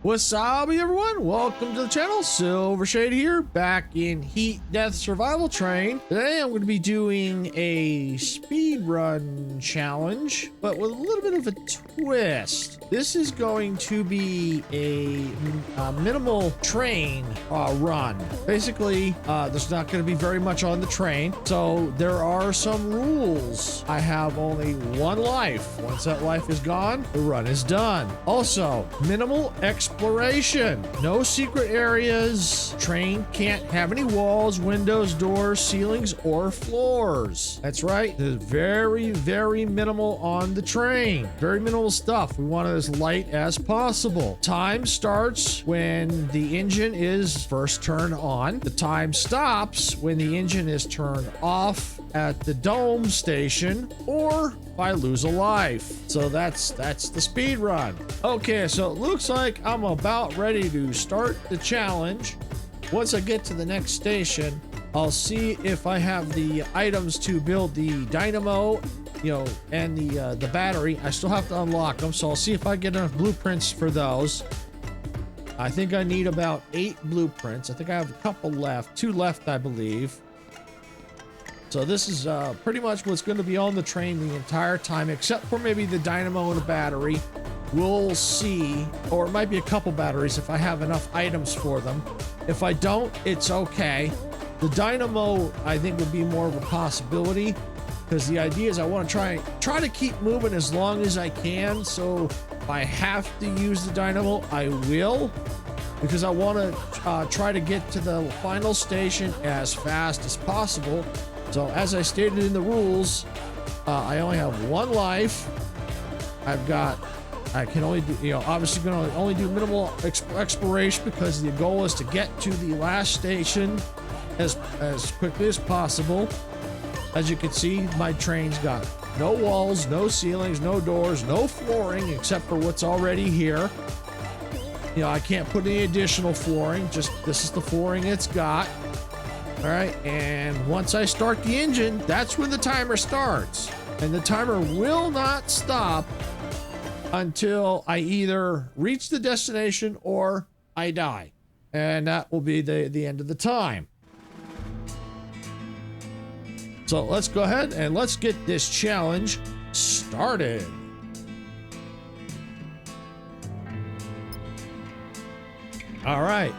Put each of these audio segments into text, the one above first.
What's up, everyone? Welcome to the channel. Silver Shade here, back in Heat Death Survival Train. Today I'm going to be doing a speed run challenge, but with a little bit of a twist. This is going to be a minimal train run. Basically, there's not going to be very much on the train, so there are some rules. I have only one life. Once that life is gone, the run is done. Also, minimal exploration. No secret areas. Train can't have any walls, windows, doors, ceilings, or floors. That's right. There's very, very minimal on the train. Very minimal stuff. We want it as light as possible. Time starts when the engine is first turned on. The time stops when the engine is turned off at the dome station or if I lose a life. So that's the speed run. Okay, so it looks like I'm about ready to start the challenge. Once I get to the next station, I'll see if I have the items to build the dynamo, and the battery. I still have to unlock them, so I'll see if I get enough blueprints for those. I think I need about 8 blueprints. I think I have a couple left, 2 left, I believe. So this is pretty much what's going to be on the train the entire time, except for maybe the dynamo and the battery. We'll see, or it might be a couple batteries if I have enough items for them. If I don't, it's okay. The dynamo, I think, would be more of a possibility, because the idea is I want to try to keep moving as long as I can. So if I have to use the dynamo, I will, because I want to try to get to the final station as fast as possible. So as I stated in the rules, I only have 1 life. I can only do, obviously going to only do minimal exploration, because the goal is to get to the last station as quickly as possible. As you can see, my train's got no walls, no ceilings, no doors, no flooring, except for what's already here. I can't put any additional flooring, just this is the flooring it's got. All right, and once I start the engine, that's when the timer starts. And the timer will not stop until I either reach the destination or I die. And that will be the end of the time. So let's go ahead and let's get this challenge started. All right.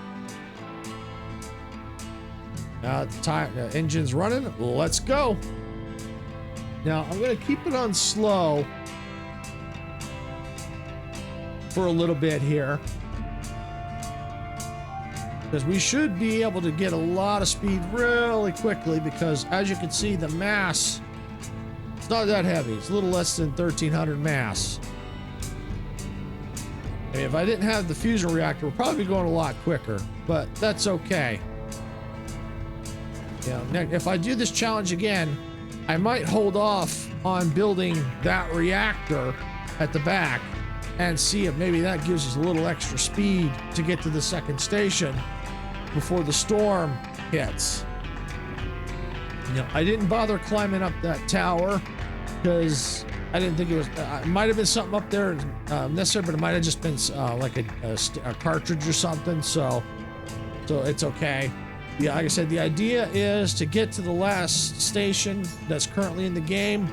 Now the engine's running. Let's go. Now I'm going to keep it on slow for a little bit here, because we should be able to get a lot of speed really quickly, because as you can see, the mass, it's not that heavy. It's a little less than 1,300 mass. I mean, if I didn't have the fusion reactor, we're probably going a lot quicker, but that's okay. If I do this challenge again, I might hold off on building that reactor at the back and see if maybe that gives us a little extra speed to get to the second station before the storm hits. I didn't bother climbing up that tower because I didn't think it was, it might have been something up there necessary, but it might have just been like a cartridge or something. So it's okay. Yeah, like I said, the idea is to get to the last station that's currently in the game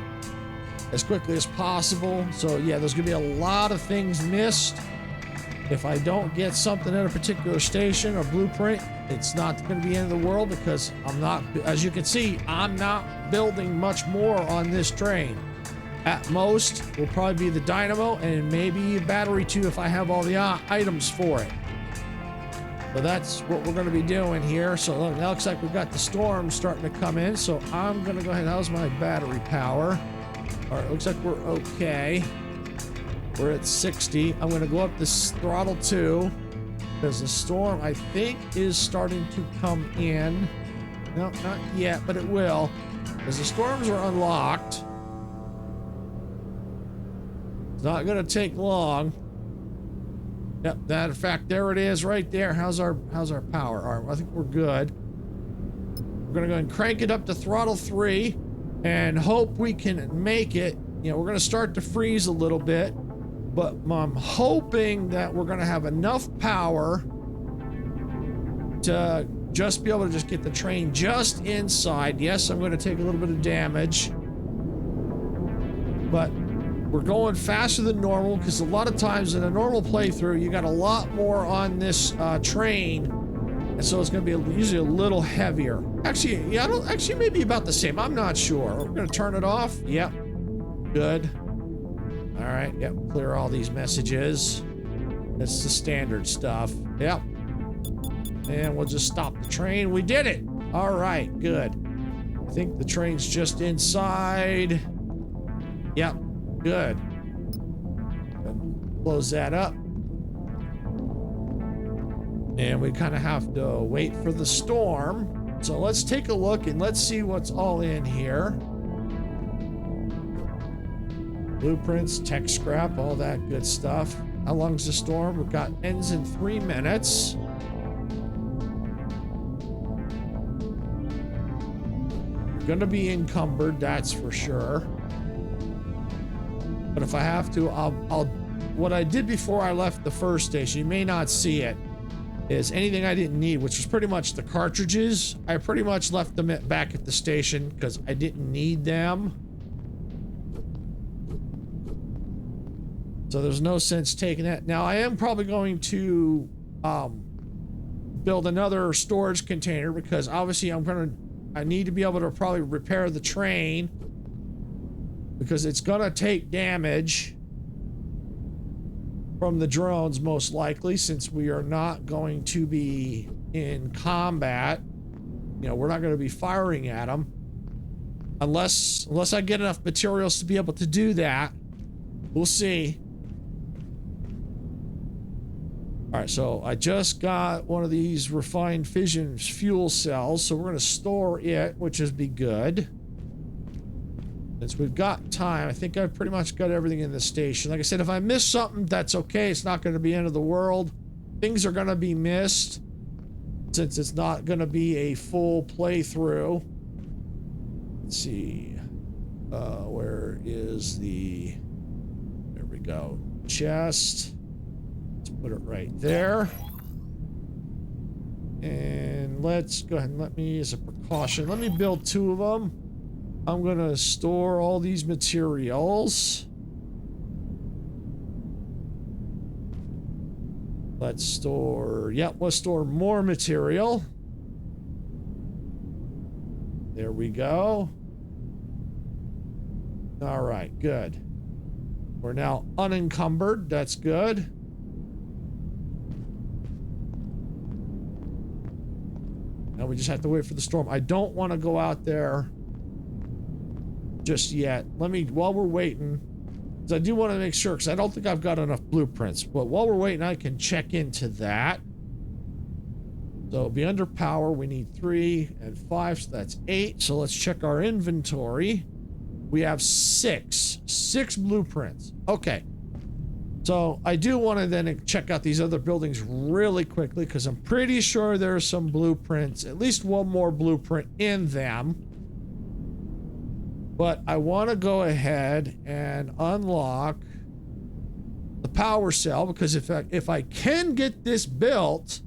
as quickly as possible. So yeah, there's gonna be a lot of things missed. If I don't get something at a particular station or blueprint, it's not gonna be the end of the world, because I'm not, as you can see, I'm not building much more on this train. At most will probably be the dynamo and maybe a battery too, if I have all the items for it. But that's what we're going to be doing here. So look, now looks like we've got the storm starting to come in. So I'm going to go ahead. How's my battery power? All right, looks like we're okay. We're at 60. I'm going to go up this throttle 2, because the storm, I think, is starting to come in. No, not yet, but it will, because the storms are unlocked. It's not going to take long. Yep, that in fact, there it is right there. How's our power? All right, I think we're good. We're gonna go and crank it up to throttle 3 and hope we can make it. We're gonna start to freeze a little bit. but I'm hoping that we're gonna have enough power to just be able to just get the train just inside. Yes, I'm going to take a little bit of damage, but we're going faster than normal because a lot of times in a normal playthrough, you got a lot more on this train, and so it's going to be usually a little heavier. Actually, yeah, actually maybe about the same. I'm not sure. We're going to turn it off. Yep. Good. All right. Yep. Clear all these messages. That's the standard stuff. Yep. And we'll just stop the train. We did it. All right, good. I think the train's just inside. Yep, good. Close that up. And we kind of have to wait for the storm. So let's take a look and let's see what's all in here. Blueprints, tech scrap, all that good stuff. How long's the storm? We've got ends in 3 minutes. Gonna be encumbered, that's for sure. But if I have to, I'll what I did before I left the first station, you may not see it, is anything I didn't need, which was pretty much the cartridges. I pretty much left them back at the station because I didn't need them. So there's no sense taking that. Now I am probably going to build another storage container because obviously I need to be able to probably repair the train because it's gonna take damage from the drones most likely, since we are not going to be in combat. You know, we're not going to be firing at them unless I get enough materials to be able to do that. We'll see. All right, so I just got one of these refined fission fuel cells, so we're going to store it, which is be good. Since we've got time, I think I've pretty much got everything in the station. Like I said, if I miss something, that's okay. It's not going to be end of the world. Things are going to be missed since it's not going to be a full playthrough. Let's see. Where is the... There we go. Chest. Put it right there. And let's go ahead and let me, as a precaution, let me build 2 of them. I'm gonna store all these materials. Let's store, yep, let's store more material. There we go. All right, good. We're now unencumbered. That's good. Now we just have to wait for the storm. I don't want to go out there just yet. Let me, while we're waiting, because I do want to make sure, because I don't think I've got enough blueprints. But while we're waiting, I can check into that. So be under power. We need 3 and 5, so that's 8. So let's check our inventory. We have 6 blueprints. Okay. So I do want to then check out these other buildings really quickly because I'm pretty sure there's some blueprints, at least one more blueprint in them. But I want to go ahead and unlock the power cell because if I can get this built,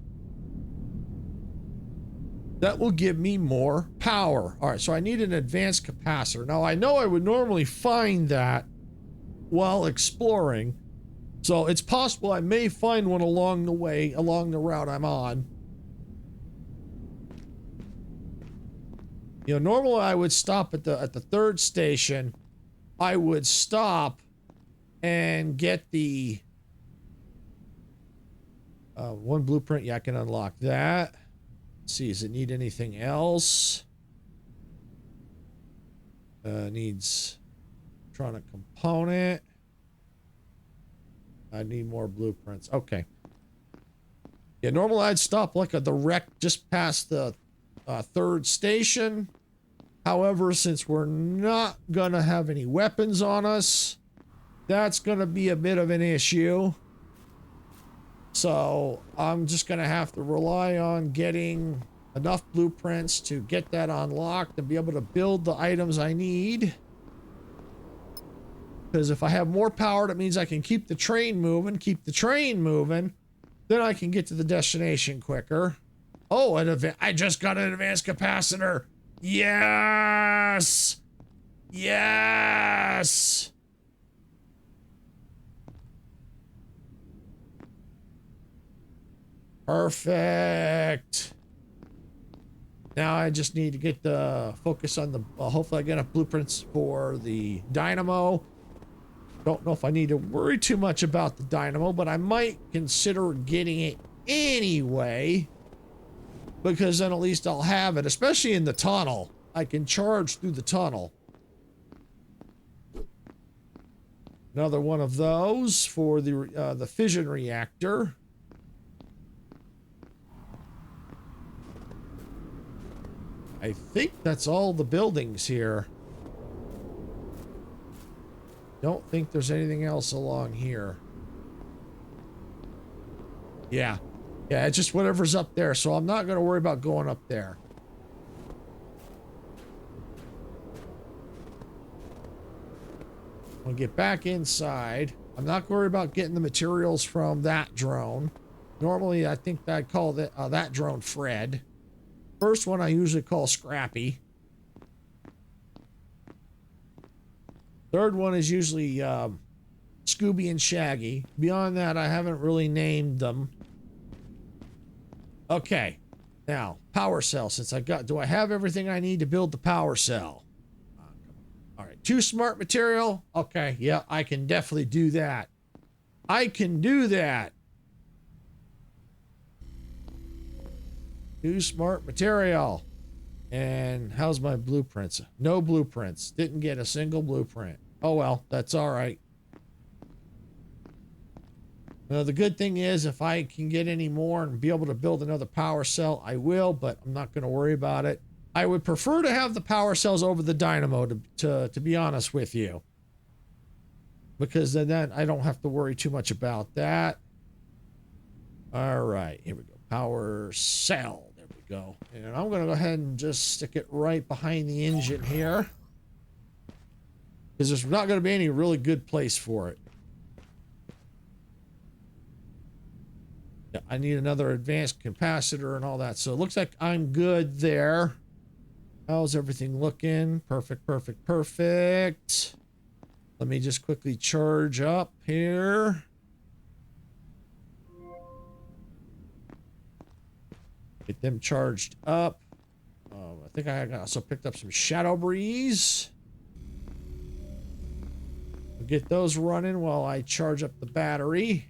that will give me more power. All right, so I need an advanced capacitor. Now I know I would normally find that while exploring. So it's possible I may find one along the way, along the route I'm on. You know, normally I would stop at the 3rd station. I would stop and get the 1 blueprint. Yeah, I can unlock that. Let's see, does it need anything else? Needs electronic component. I need more blueprints. Okay. Yeah, normally I'd stop like at the wreck just past the 3rd station. However, since we're not gonna have any weapons on us, that's gonna be a bit of an issue. So I'm just gonna have to rely on getting enough blueprints to get that unlocked and be able to build the items I need. Because if I have more power, that means I can keep the train moving, then I can get to the destination quicker. Oh, I just got an advanced capacitor. Yes! Yes! Perfect. Now I just need to get the focus on the, hopefully I get enough blueprints for the dynamo. Don't know if I need to worry too much about the dynamo, but I might consider getting it anyway, because then at least I'll have it, especially in the tunnel. I can charge through the tunnel. Another one of those for the fission reactor. I think that's all the buildings here. Don't think there's anything else along here. Yeah. Yeah, it's just whatever's up there, so I'm not going to worry about going up there. I'll get back inside. I'm not worried about getting the materials from that drone. Normally, I think I'd call that drone Fred. First one I usually call Scrappy. Third one is usually Scooby and Shaggy. Beyond that, I haven't really named them. Okay, now power cell. Since do I have everything I need to build the power cell? All right, 2 smart material. Okay, yeah, I can definitely do that. I can do that. 2 smart material. And how's my blueprints? No blueprints. Didn't get a single blueprint. Oh well, that's all right. The good thing is if I can get any more and be able to build another power cell, I will, but I'm not going to worry about it. I would prefer to have the power cells over the dynamo, to be honest with you. Because then I don't have to worry too much about that. All right, here we go. Power cell. There we go. And I'm going to go ahead and just stick it right behind the engine here. Because there's not going to be any really good place for it. Yeah, I need another advanced capacitor and all that. So it looks like I'm good there. How's everything looking? Perfect, perfect, perfect. Let me just quickly charge up here. Get them charged up. I think I also picked up some Shadow Breeze. Get those running while I charge up the battery.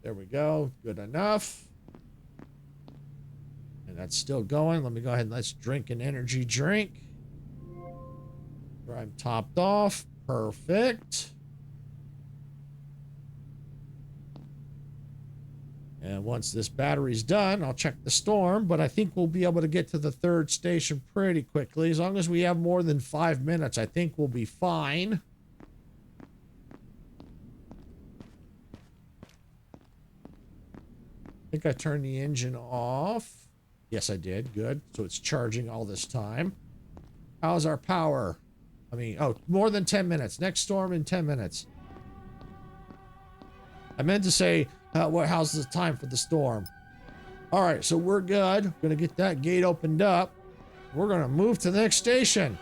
There we go. Good enough. And that's still going. Let me go ahead and let's drink an energy drink. I'm topped off. Perfect. And once this battery's done, I'll check the storm, but I think we'll be able to get to the 3rd station pretty quickly. As long as we have more than 5 minutes, I think we'll be fine. I think I turned the engine off. Yes, I did. Good. So it's charging all this time. How's our power? I mean, oh, more than 10 minutes. Next storm in 10 minutes. I meant to say, how's the time for the storm? All right, so we're good. Gonna get that gate opened up. We're gonna move to the next station.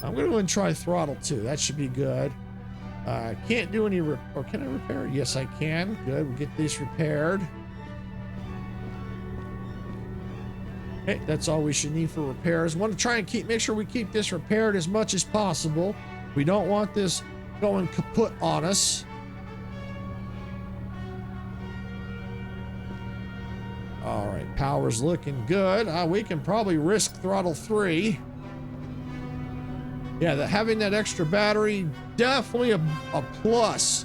I'm gonna go and try throttle 2. That should be good. Can't do any or can I repair? Yes, I can. Good. We'll get these repaired. Okay, that's all we should need for repairs. Want to try and make sure we keep this repaired as much as possible. We don't want this going kaput on us. All right, power's looking good. We can probably risk throttle 3. Yeah, having that extra battery, definitely a plus.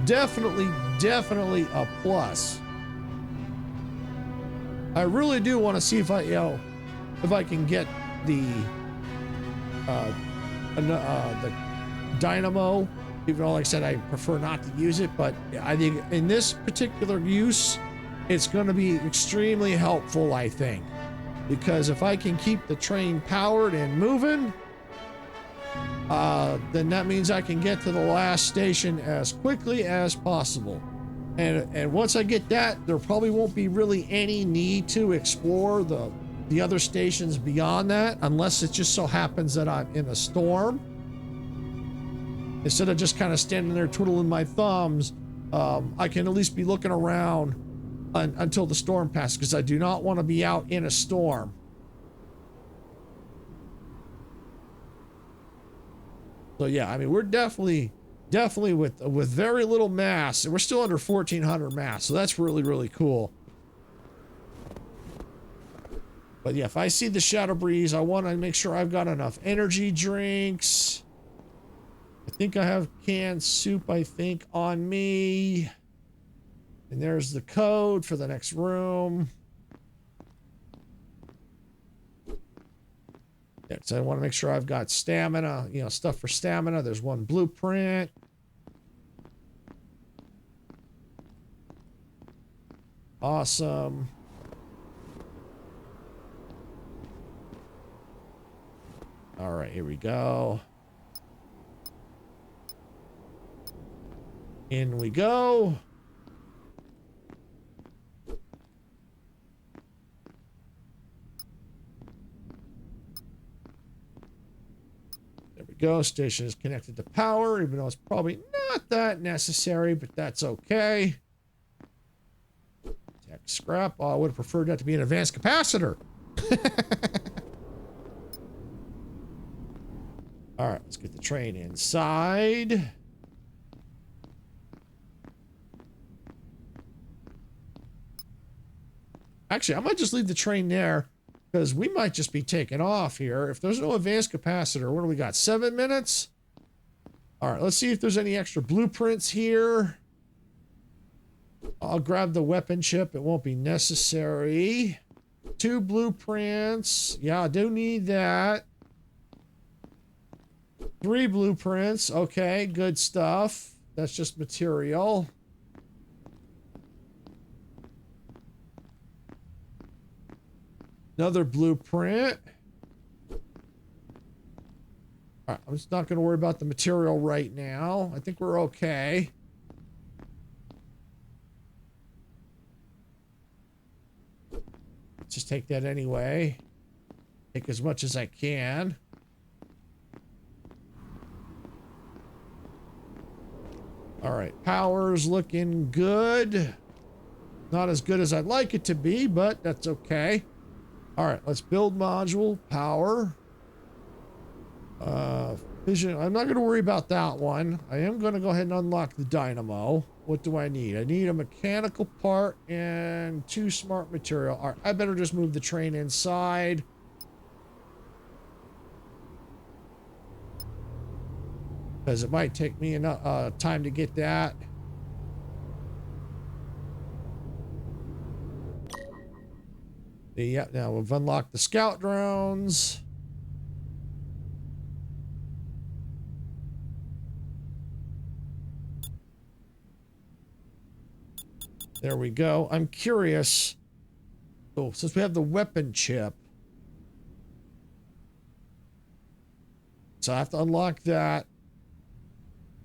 Definitely a plus. I really do want to see if I can get the dynamo, even though, like I said, I prefer not to use it. But I think in this particular use, it's going to be extremely helpful, I think, because if I can keep the train powered and moving, then that means I can get to the last station as quickly as possible. And once I get that, there probably won't be really any need to explore the other stations beyond that, unless it just so happens that I'm in a storm. Instead of just kind of standing there twiddling my thumbs, I can at least be looking around until the storm passes, because I do not want to be out in a storm. So yeah, I mean, we're definitely with very little mass, and we're still under 1,400 mass, so that's really, really cool. But yeah, if I see the Shadow Breeze, I want to make sure I've got enough energy drinks. I think I have canned soup, I think, on me. And there's the code for the next room. Yeah, so I want to make sure I've got stamina, you know, stuff for stamina. There's one blueprint. Awesome. All right, here we go. In we go. There we go. Station is connected to power, even though it's probably not that necessary, but that's okay. Tech scrap. Oh, I would have preferred that to be an advanced capacitor. All right, let's get the train inside. Actually, I might just leave the train there, because we might just be taking off here. If there's no advanced capacitor, what do we got? 7 minutes? All right, let's see if there's any extra blueprints here. I'll grab the weapon chip. It won't be necessary. 2 blueprints. Yeah, I do need that. 3 blueprints. Okay, good stuff. That's just material. Another blueprint. All right, I'm just not going to worry about the material right now. I think we're okay. Let's just take that anyway. Take as much as I can. All right, power's looking good. Not as good as I'd like it to be, but that's okay. All right, let's build module, power. Vision, I'm not going to worry about that one. I am going to go ahead and unlock the dynamo. What do I need? I need a mechanical part and 2 smart material. All right, I better just move the train inside. Because it might take me enough time to get that. Yeah, now we've unlocked the scout drones. There we go. I'm curious. So since we have the weapon chip, so I have to unlock that.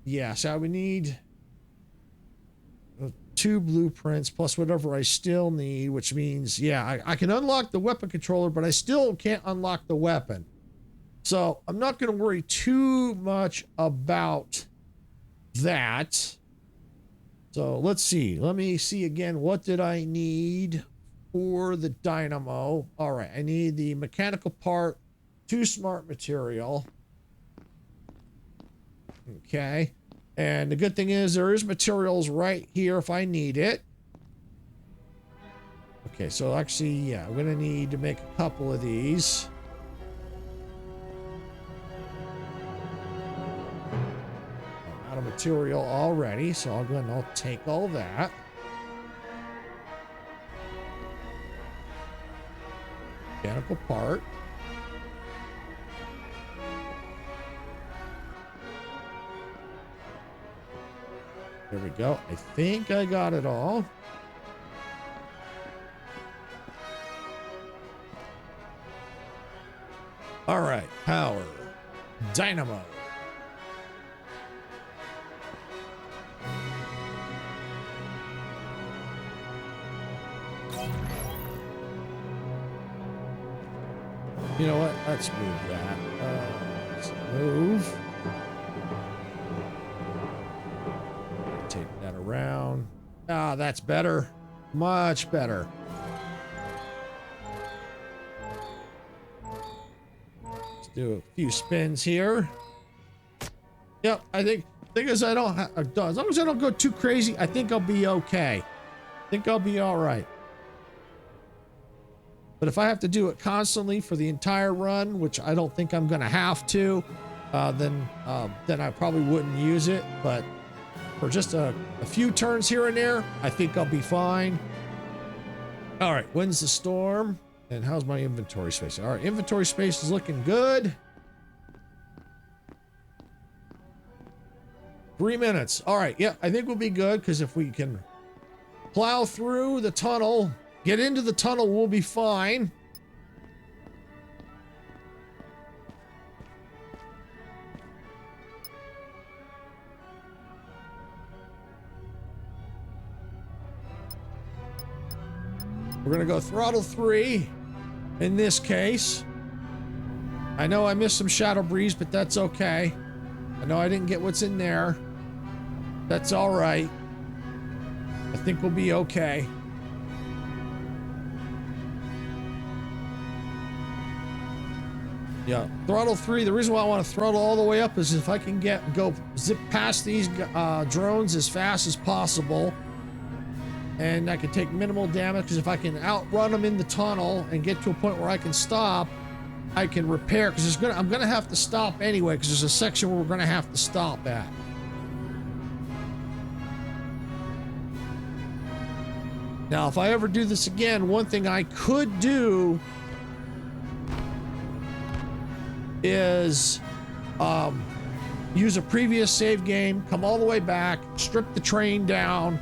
Yeah, so we need 2 blueprints plus whatever I still need, which means, yeah, I can unlock the weapon controller, but I still can't unlock the weapon. So I'm not going to worry too much about that. So let's see. Let me see again. What did I need for the dynamo? All right, I need the mechanical part, 2 smart material. Okay. And the good thing is there is materials right here if I need it. Okay, so actually, yeah, I'm going to need to make a couple of these. I'm out of material already, so I'll go ahead and I'll take all that. Mechanical part. There we go. I think I got it all. All right, power, dynamo. You know what? Let's move that. Let's move. Take that around. Ah, that's better. Much better. Let's do a few spins here. Yep, I think as I don't as long as I don't go too crazy, I think I'll be okay. I think I'll be all right. But if I have to do it constantly for the entire run, which I don't think I'm going to have to, then I probably wouldn't use it. But for just a few turns here and there, I think I'll be fine. All right, when's the storm? And how's my inventory space? All right, inventory space is looking good. 3 minutes. All right, yeah, I think we'll be good because if we can plow through the tunnel, get into the tunnel, we'll be fine. We're gonna go throttle 3 in this case. I know I missed some shadow breeze, but that's okay. I know I didn't get what's in there. That's all right. I think we'll be okay. Yeah, throttle 3. The reason why I want to throttle all the way up is if I can go zip past these drones as fast as possible, and I can take minimal damage. Because if I can outrun them in the tunnel and get to a point where I can stop, I can repair. Because I'm gonna have to stop anyway. Because there's a section where we're gonna have to stop at. Now, if I ever do this again, one thing I could do is use a previous save game, come all the way back, strip the train down.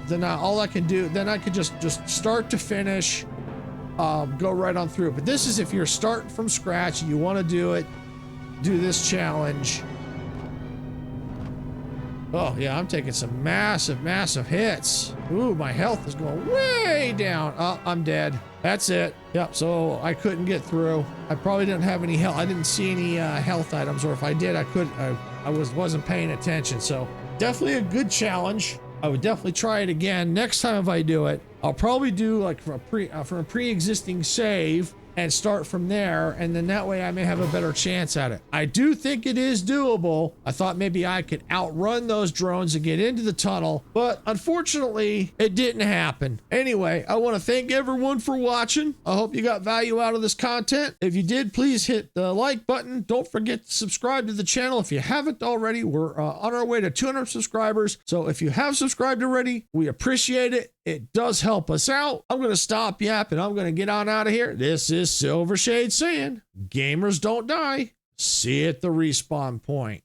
Then all I can do, then I could just start to finish, go right on through. But this is if you're starting from scratch and you want to do this challenge. Oh yeah, I'm taking some massive hits. Ooh, my health is going way down. Oh, I'm dead. That's it. Yep, so I couldn't get through. I probably didn't have any health. I didn't see any health items, or if I did, I wasn't paying attention. So definitely a good challenge. I would definitely try it again. Next time if I do it, I'll probably do like from a pre-existing save and start from there, and then that way I may have a better chance at it. I do think it is doable. I thought maybe I could outrun those drones and get into the tunnel, but unfortunately it didn't happen. Anyway, I want to thank everyone for watching. I hope you got value out of this content. If you did, please hit the like button. Don't forget to subscribe to the channel if you haven't already. We're on our way to 200 subscribers. So if you have subscribed already, we appreciate it. It does help us out. I'm going to stop yapping. I'm going to get on out of here. This is Silvershade saying, gamers don't die. See you at the respawn point.